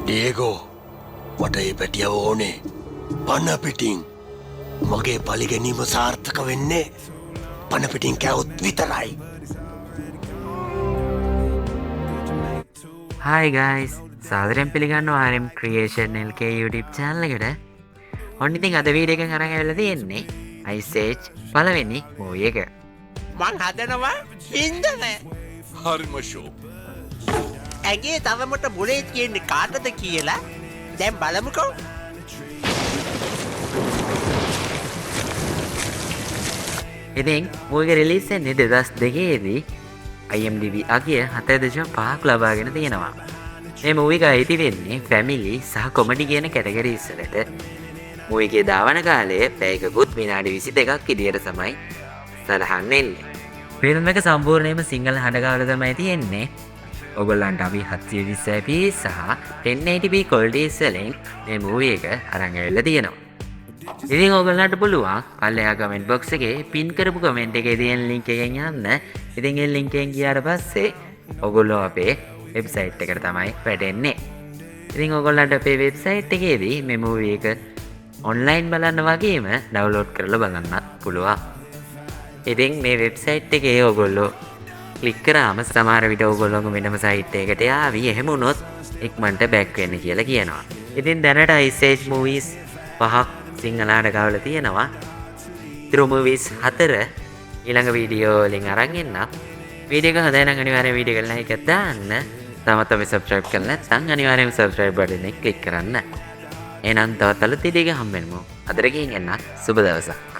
ඩියගෝ මට ඒ පැටියව ඕනේ පණ පිටින් මගේ පලි ගැනීම සාර්ථක වෙන්නේ පණ පිටින් කැවුත් විතරයි. Hi guys, සාදරයෙන් පිළිගන්නවා RM Creation LK YouTube channel එකට. ඔන්න ඉතින් අද වීඩියෝ එකෙන් අරන් ඇවිල්ලා තියෙන්නේ Ice Age පළවෙනි movie එක. මං හදනවා හින්දන හරිම ෂෝ. ඇගේ තවමට මුලේ තියෙන්නේ කාටද කියලා දැන් බලමුකෝ. ඉතින් movie එක release වෙන්නේ 2002 දී IMDb අගය 7.5ක් ලබාගෙන තියෙනවා. මේ movie එක අයිති වෙන්නේ family සහ comedy කියන categories වලට. movie එකේ දාවන කාලය පැයකකුත් විනාඩි 22ක් විදියට තමයි සලහන් වෙන්නේ. ෆිල්ම් එක සම්පූර්ණයෙන්ම සිංහල හඬගාවල තමයි තියෙන්නේ. ඔයගොල්ලන්ට අපි 720p සහ 1080p qualities වලින් මේ movie එක අරන් ඇවිල්ලා තියෙනවා. ඉතින් ඔයගොල්ලන්ට පුළුවන් පල්ලෙහා comment box එකේ pin කරපු comment එකේ තියෙන link එකෙන් යන්න. ඉතින් ඒ link එකෙන් ගියාට පස්සේ ඔයගොල්ලෝ අපේ website එකට තමයි වැටෙන්නේ. ඉතින් ඔයගොල්ලන්ට අපේ website එකේදී මේ movie එක online බලන්න වගේම download කරලා බලන්නත් පුළුවන්. ඉතින් මේ website එකේ ඔයගොල්ලෝ ක්ලික් කරාම සමහර විට ඔයගොල්ලෝගේ වෙනම site එකකට යාවි. එහෙම වුණොත් ඉක්මනට back වෙන්න කියලා කියනවා. ඉතින් දැනට Ice Age movies 5ක් සිංහල හඬගාවල තියෙනවා. True movies 4 ඊළඟ වීඩියෝ වලින් අරන් එන්න. වීඩියෝ එක හොඳයි නම් අනිවාර්යෙන් වීඩියෝ එක like එකක් දාන්න. තාමත් අපි subscribe කරලා නැත්නම් අනිවාර්යෙන් subscribe button එක click කරන්න. එහෙනම් තවත් අලුත් වීඩියෝ එකක් හම්බෙමු. අදට ගිහින් එන්න සුබ දවසක්.